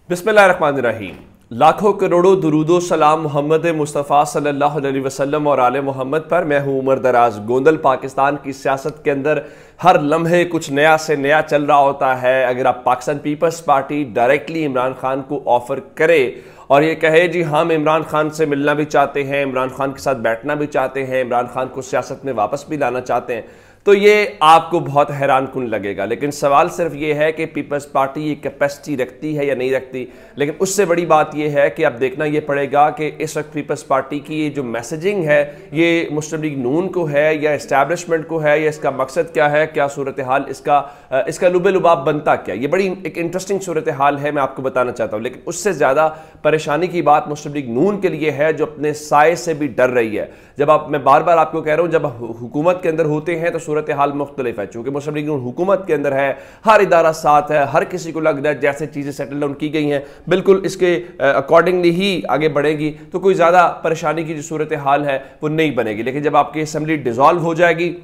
बिस्मिल्लाहिर्रहमानिर्रहीम। लाखों करोड़ों दुरूदो सलाम मोहम्मद मुस्तफ़ा सल्लल्लाहु अलैहि वसल्लम और आले मोहम्मद पर। मैं हूँ उमर दराज गोंदल। पाकिस्तान की सियासत के अंदर हर लम्हे कुछ नया से नया चल रहा होता है। अगर आप पाकिस्तान पीपल्स पार्टी डायरेक्टली इमरान खान को ऑफर करे और ये कहे जी हम इमरान खान से मिलना भी चाहते हैं, इमरान खान के साथ बैठना भी चाहते हैं, इमरान खान को सियासत में वापस भी लाना चाहते हैं, तो ये आपको बहुत हैरान कुन लगेगा। लेकिन सवाल सिर्फ ये है कि पीपल्स पार्टी ये कैपेसिटी रखती है या नहीं रखती। लेकिन उससे बड़ी बात ये है कि अब देखना ये पड़ेगा कि इस वक्त पीपल्स पार्टी की ये जो मैसेजिंग है ये मुस्लिम लीग नून को है या इस्टेब्लिशमेंट को है, या इसका मकसद क्या है, क्या सूरत हाल इसका लुबे लुबाब बनता क्या। ये बड़ी एक इंटरेस्टिंग सूरत हाल है, मैं आपको बताना चाहता हूँ। लेकिन उससे ज़्यादा परेशानी की बात मुस्लिम लीग नून के लिए है, जो अपने साए से भी डर रही है। मैं बार बार आपको कह रहा हूँ, जब हुकूमत के अंदर होते हैं तो सूरत हाल मुख्तलिफ है। चूंकि मुस्लिम लीग हुकूमत के अंदर है, हर इदारा साथ है, हर किसी को लग रहा है जैसे चीज़ें सेटल डाउन की गई हैं बिल्कुल इसके अकॉर्डिंगली ही आगे बढ़ेगी, तो कोई ज़्यादा परेशानी की जो सूरत हाल है वो नहीं बनेगी। लेकिन जब आपकी असम्बली डिसॉल्व हो जाएगी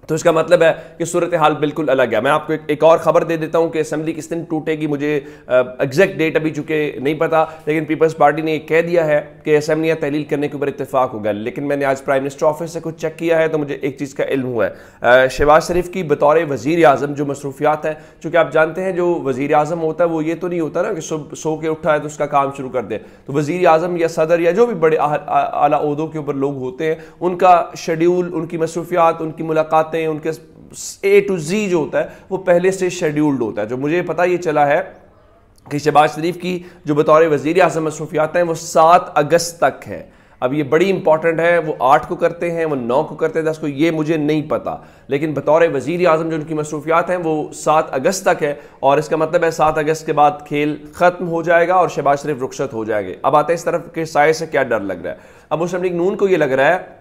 तो इसका मतलब है कि सूरत हाल बिल्कुल अलग है। मैं आपको एक और ख़बर दे देता हूं कि असेंबली किस दिन टूटेगी, मुझे एग्जैक्ट डेट अभी चूँकि नहीं पता, लेकिन पीपल्स पार्टी ने कह दिया है कि असेंबलियाँ तहलील करने के ऊपर इत्तेफाक होगा। लेकिन मैंने आज प्राइम मिनिस्टर ऑफिस से कुछ चेक किया है तो मुझे एक चीज़ का इल्म हुआ है। शहबाज शरीफ की बतौर वज़ीर आज़म जो मसरूफियात हैं, चूँकि आप जानते हैं जो वज़ीर आज़म होता है वो ये तो नहीं होता ना कि सो के उठा है तो उसका काम शुरू कर दे। तो वज़ीर आज़म या सदर या जो भी बड़े आला ओहदों के ऊपर लोग होते हैं, उनका शेड्यूल, उनकी मसरूफियात, उनकी मुलाकातें, उनके A to Z जो होता है वो पहले से शेड्यूल्ड होता है। जो मुझे पता ये चला है कि शहबाज शरीफ की जो बतौर वज़ीर आज़म मसरूफियात हैं वो 7 अगस्त तक है। अब ये बड़ी इंपॉर्टेंट है, वो 8 को करते हैं, वो 9 को करते हैं, 10 को, ये मुझे नहीं पता। लेकिन बतौर वज़ीर आज़म जो उनकी मसरूफियात हैं वो 7 अगस्त तक है, और इसका मतलब है 7 अगस्त के बाद खेल ख़त्म हो जाएगा और शहबाज शरीफ रुखसत हो जाएंगे। अब आते हैं इस तरफ के साए से क्या डर लग रहा है। अब मुस्लिम लीग नून को ये लग रहा है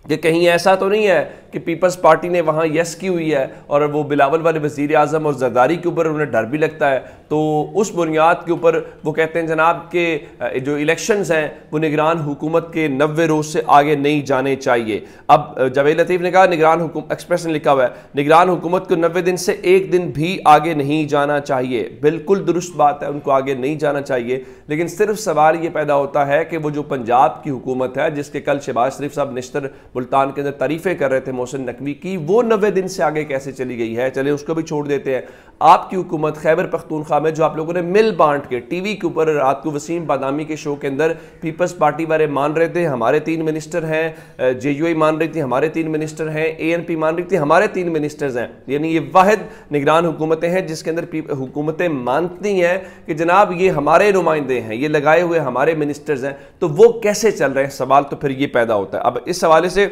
कि कहीं ऐसा तो नहीं है कि पीपल्स पार्टी ने वहाँ यस की हुई है और वो बिलावल वाले वज़ीर आज़म और ज़रदारी के ऊपर उन्हें डर भी लगता है, तो उस बुनियाद के ऊपर वो कहते हैं जनाब के जो इलेक्शंस हैं वो निगरान हुकूमत के 90 रोज़ से आगे नहीं जाने चाहिए। अब जावेद लतीफ़ ने कहा, निगरान हुकूमत, एक्सप्रेस ने लिखा हुआ है, निगरान हुकूमत को 90 दिन से 1 दिन भी आगे नहीं जाना चाहिए। बिल्कुल दुरुस्त बात है, उनको आगे नहीं जाना चाहिए। लेकिन सिर्फ सवाल ये पैदा होता है कि वो जो पंजाब की हुकूमत है, जिसके कल शहबाज शरीफ साहब निश्तर मुल्तान के अंदर तारीफ़ें कर रहे थे मोहसिन नकवी की, वो 90 दिन से आगे कैसे चली गई है। चले उसको भी छोड़ देते हैं। आपकी हुकूमत खैबर पख्तूनख्वा में जो आप लोगों ने मिल बांट के टीवी के ऊपर रात को वसीम बादामी के शो के अंदर पीपल्स पार्टी वाले मान रहे थे हमारे 3 मिनिस्टर हैं, JUI मान रही थी हमारे 3 मिनिस्टर हैं, ANP मान रही थी हमारे 3 मिनिस्टर्स हैं, यानी ये वाहिद निगरान हुकूमतें हैं जिसके अंदर हुकूमतें मानती हैं कि जनाब ये हमारे नुमाइंदे हैं, ये लगाए हुए हमारे मिनिस्टर्स हैं, तो वो कैसे चल रहे हैं। सवाल तो फिर ये पैदा होता है। अब इस हवाले से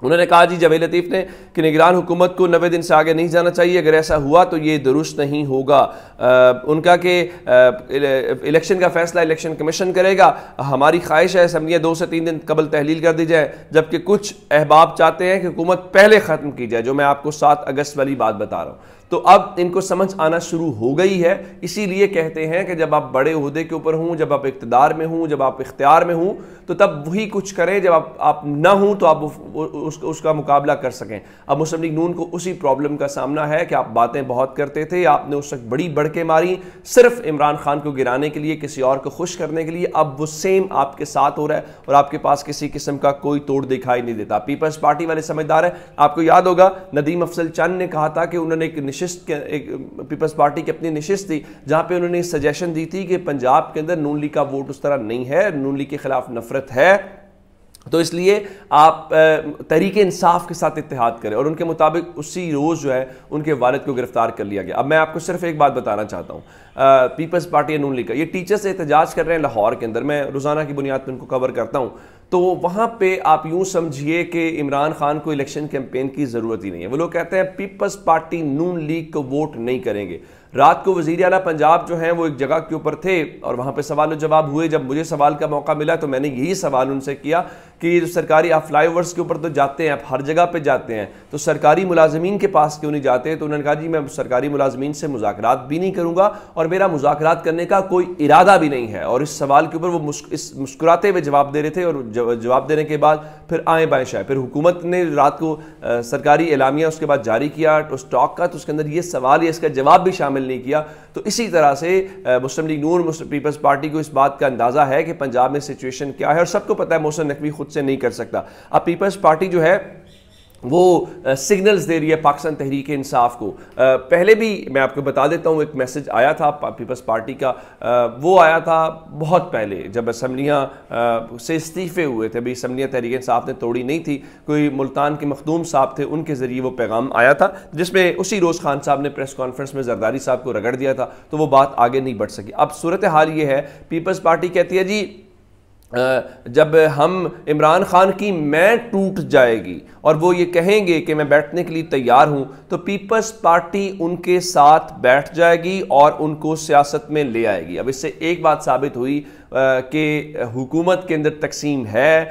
उन्होंने कहा जी जावेद लतीफ़ ने कि निगरान हुकूमत को 90 दिन से आगे नहीं जाना चाहिए, अगर ऐसा हुआ तो ये दुरुस्त नहीं होगा। उनका कि इलेक्शन का फैसला इलेक्शन कमीशन करेगा, हमारी ख्वाहिश है असम्बलियाँ 2 से 3 दिन कबल तहलील कर दी जाए, जबकि कुछ अहबाब चाहते हैं कि हुकूमत पहले ख़त्म की जाए, जो मैं आपको 7 अगस्त वाली बात बता रहा हूँ। तो अब इनको समझ आना शुरू हो गई है। इसीलिए कहते हैं कि जब आप बड़े ओहदे के ऊपर हूँ, जब आप इक़्तिदार में हूँ, जब आप इख्तियार में हूँ, तो तब वही कुछ करें, जब आप ना हूँ तो आप उसका मुकाबला कर सकें। अब मुस्लिम लीग नून को उसी प्रॉब्लम का सामना है कि आप बातें बहुत करते थे, आपने उस वक्त बड़ी बढ़के मारी सिर्फ इमरान खान को गिराने के लिए, किसी और को खुश करने के लिए। अब वो सेम आपके साथ हो रहा है और आपके पास किसी किस्म का कोई तोड़ दिखाई नहीं देता। पीपल्स पार्टी वाले समझदार है। आपको याद होगा नदीम अफजल चंद ने कहा था कि उन्होंने एक पीपल्स पार्टी की अपनी नशिस्त थी जहां पे उन्होंने सजेशन दी थी कि पंजाब के अंदर नून लीग का वोट उस तरह नहीं है, नून लीग के खिलाफ नफरत है, तो इसलिए आप तहरीक इंसाफ के साथ इत्तेहाद करें। और उनके मुताबिक उसी रोज़ जो है उनके वालिद को गिरफ्तार कर लिया गया। अब मैं आपको सिर्फ एक बात बताना चाहता हूँ, पीपल्स पार्टी नून लीग का ये टीचर्स से एहतजाज कर रहे हैं लाहौर के अंदर, मैं रोज़ाना की बुनियाद पर उनको कवर करता हूँ। तो वहाँ पे आप यूँ समझिए कि इमरान खान को इलेक्शन कैंपेन की ज़रूरत ही नहीं है। वो लोग कहते हैं पीपल्स पार्टी नून लीग को वोट नहीं करेंगे। रात को वज़ीर आला पंजाब जो हैं वो एक जगह के ऊपर थे और वहाँ पे सवाल जवाब हुए। जब मुझे सवाल का मौका मिला तो मैंने यही सवाल उनसे किया कि ये जो सरकारी आप फ्लाईओवर्स के ऊपर तो जाते हैं, आप हर जगह पे जाते हैं, तो सरकारी मुलाजमीन के पास क्यों नहीं जाते। तो उन्होंने कहा जी मैं सरकारी मुलाजमीन से मुज़ाकरात भी नहीं करूँगा और मेरा मुज़ाकरात करने का कोई इरादा भी नहीं है। और इस सवाल के ऊपर वो मुस्कुराते हुए जवाब दे रहे थे और जवाब देने के बाद फिर आए बाएँ शायद फिर हुकूमत ने रात को सरकारी एलामिया उसके बाद जारी किया स्टॉक का, तो उसके अंदर ये सवाल या इसका जवाब भी शामिल شامل نہیں کیا. تو اسی طرح سے مسلم لیگ نون مسلم پیپلز پارٹی کو اس بات کا اندازہ ہے کہ پنجاب میں سچویشن کیا ہے, اور سب کو پتہ ہے محسن نقوی خود سے نہیں کر سکتا. اب پیپلز پارٹی جو ہے وہ سگنلز دے رہی ہے پاکستان تحریک انصاف کو. پہلے بھی میں آپ کو بتا دیتا ہوں ایک میسج آیا تھا پیپلز پارٹی کا, وہ آیا تھا بہت پہلے جب اسمبلیاں سے استعفے ہوئے تھے. ابھی اسمبلیاں تحریک انصاف نے توڑی نہیں تھی, کوئی ملتان کے مخدوم صاحب تھے, ان کے ذریعے وہ پیغام آیا تھا جس میں اسی روز خان صاحب نے پریس کانفرنس میں زرداری صاحب کو رگڑ دیا تھا, تو وہ بات آگے نہیں بڑھ سکی. اب صورتحال یہ ہے, پیپلز پارٹی کہتی ہے جی جب ہم عمران خان کی میں ٹوٹ جائے گی اور وہ یہ کہیں گے کہ میں بیٹھنے کے لیے تیار ہوں, تو پیپلز پارٹی ان کے ساتھ بیٹھ جائے گی اور ان کو سیاست میں لے آئے گی. اب اس سے ایک بات ثابت ہوئی کہ حکومت کے اندر تقسیم ہے,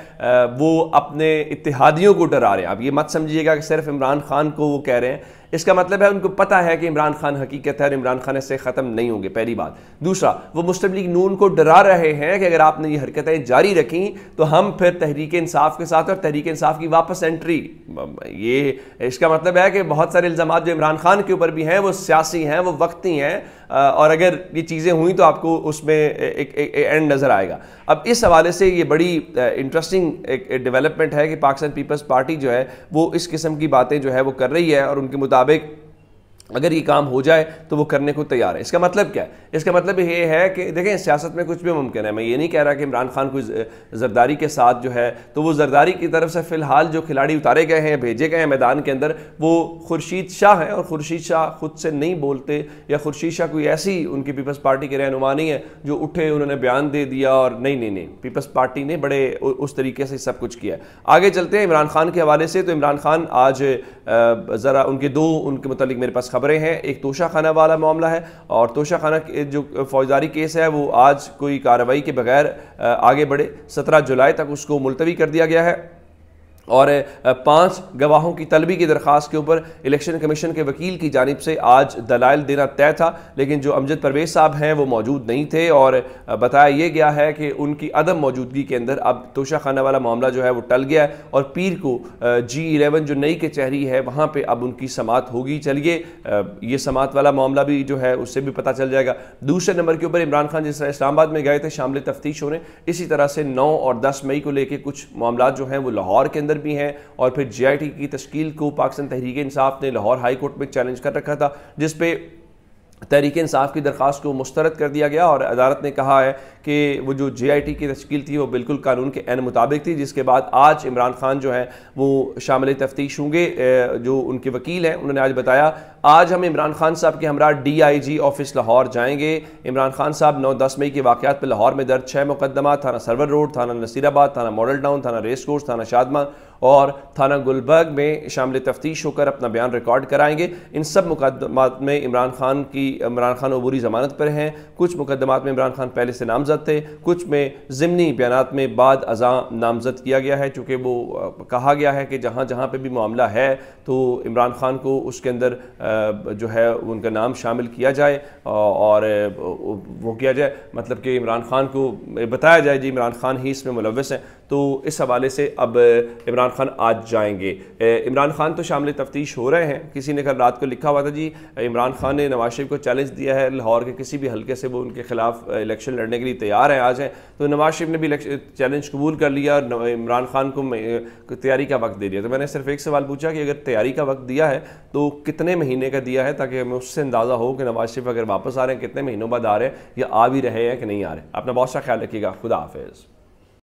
وہ اپنے اتحادیوں کو ڈرا رہے ہیں. اب یہ مت سمجھیے گا کہ صرف عمران خان کو وہ کہہ رہے ہیں, اس کا مطلب ہے ان کو پتہ ہے کہ عمران خان حقیقت ہے اور عمران خان سے ختم نہیں ہوں گے, پہلی بات. دوسرا, وہ مسلم لیگ نون کو ڈرا رہے ہیں کہ اگر آپ نے یہ حرکتیں جاری رکھیں تو ہم پھر تحریک انصاف کے ساتھ, اور تحریک انصاف کی واپس انٹری, یہ اس کا مطلب ہے کہ بہت سارے الزامات جو عمران خان کے اوپر بھی ہیں وہ سیاسی ہیں, وہ وقتی ہیں, اور اگر یہ چیزیں ہوئیں تو آپ کو اس میں ایک اینڈ نظر آئے گا. اب اس حوالے سے یہ بڑی انٹرسٹنگ ایک ڈیولپمنٹ ہے کہ پاکستان پیپلز پارٹی جو ہے وہ اس قسم کی باتیں جو ہے وہ کر رہی ہے, اور ان کے مطابق اگر یہ کام ہو جائے تو وہ کرنے کو تیار ہے. اس کا مطلب کیا ہے؟ اس کا مطلب یہ ہے کہ دیکھیں سیاست میں کچھ بھی ممکن ہے. میں یہ نہیں کہہ رہا کہ عمران خان کو زرداری کے ساتھ جو ہے تو وہ زرداری کی طرف سے فی الحال جو کھلاڑی اتارے گئے ہیں, بھیجے گئے ہیں میدان کے اندر, وہ خورشید شاہ ہیں, اور خورشید شاہ خود سے نہیں بولتے, یا خورشید شاہ کوئی ایسی ان کی پیپلز پارٹی کے رہنما نہیں ہے جو اٹھے انہوں نے بیان دے دیا اور نہیں. پیپلز پارٹی نے بڑے اس طریقے سے سب کچھ کیا ہے. آگے چلتے ہیں عمران خان کے حوالے سے. تو عمران خان آج ذرا ان کے متعلق میرے پاس خبریں ہیں. ایک توشہ خانہ والا معاملہ ہے, اور توشہ خانہ جو فوجداری کیس ہے وہ آج کوئی کارروائی کے بغیر آگے بڑھے. 17 جولائی تک اس کو ملتوی کر دیا گیا ہے, اور 5 گواہوں کی طلبی کی درخواست کے اوپر الیکشن کمیشن کے وکیل کی جانب سے آج دلائل دینا طے تھا, لیکن جو امجد پرویز صاحب ہیں وہ موجود نہیں تھے, اور بتایا یہ گیا ہے کہ ان کی عدم موجودگی کے اندر اب توشہ خانہ والا معاملہ جو ہے وہ ٹل گیا ہے, اور پیر کو G11 جو نئی کچہری ہے وہاں پہ اب ان کی سماعت ہوگی. چلیے یہ سماعت والا معاملہ بھی جو ہے اس سے بھی پتہ چل جائے گا. دوسرے نمبر کے اوپر عمران خان جس طرح اسلام آباد میں گئے تھے شامل تفتیش ہونے, اسی طرح سے 9 اور 10 مئی کو لے کے کچھ معاملات جو ہیں وہ لاہور کے اندر بھی ہیں, اور پھر GIT کی تشکیل کو پاکستان تحریک انصاف نے لاہور ہائی کورٹ میں چیلنج کر رکھا تھا, جس پہ تحریک انصاف کی درخواست کو مسترد کر دیا گیا, اور عدالت نے کہا ہے کہ وہ جو GIT کی تشکیل تھی وہ بالکل قانون کے عین مطابق تھی. جس کے بعد آج عمران خان جو ہیں وہ شامل تفتیش ہوں گے. جو ان کے وکیل ہیں انہوں نے آج بتایا آج ہم عمران خان صاحب کے ہمراہ DIG آفس لاہور جائیں گے. عمران خان صاحب 9-10 مئی کے واقعات پہ لاہور میں درج 6 مقدمات, تھانہ سرور روڈ, تھانہ نصیر آباد, تھانہ ماڈل ٹاؤن, تھانہ ریس کورس, تھانہ شادمان اور تھانہ گلبرگ میں شامل تفتیش ہو کر اپنا بیان ریکارڈ کرائیں گے. ان سب مقدمات میں عمران خان عبوری ضمانت پر ہیں. کچھ مقدمات میں عمران خان پہلے سے نامزد تھے, کچھ میں ضمنی بیانات میں بعد ازاں نامزد کیا گیا ہے, چونکہ وہ کہا گیا ہے کہ جہاں پہ بھی معاملہ ہے تو عمران خان کو اس کے اندر جو ہے ان کا نام شامل کیا جائے, اور وہ کیا جائے مطلب کہ عمران خان کو بتایا جائے جی عمران خان ہی اس میں ملوث ہیں. تو اس حوالے سے اب عمران خان آج جائیں گے. عمران خان تو شامل تفتیش ہو رہے ہیں. کسی نے کل رات کو لکھا ہوا تھا جی عمران خان نے نواز شریف کو چیلنج دیا ہے لاہور کے کسی بھی حلقے سے وہ ان کے خلاف الیکشن لڑنے کے لیے تیار ہیں آج ہیں, تو نواز شریف نے بھی چیلنج قبول کر لیا اور عمران خان کو تیاری کا وقت دے دیا. تو میں نے صرف ایک سوال پوچھا کہ اگر تیاری کا وقت دیا ہے تو کتنے مہینے کا دیا ہے, تاکہ ہمیں اس سے اندازہ ہو کہ نواز شریف اگر واپس آ رہے ہیں کتنے مہینوں بعد آ رہے ہیں, یا آ بھی رہے ہیں کہ نہیں آ رہے. اپنا بہت سا خیال رکھیے گا. خدا حافظ.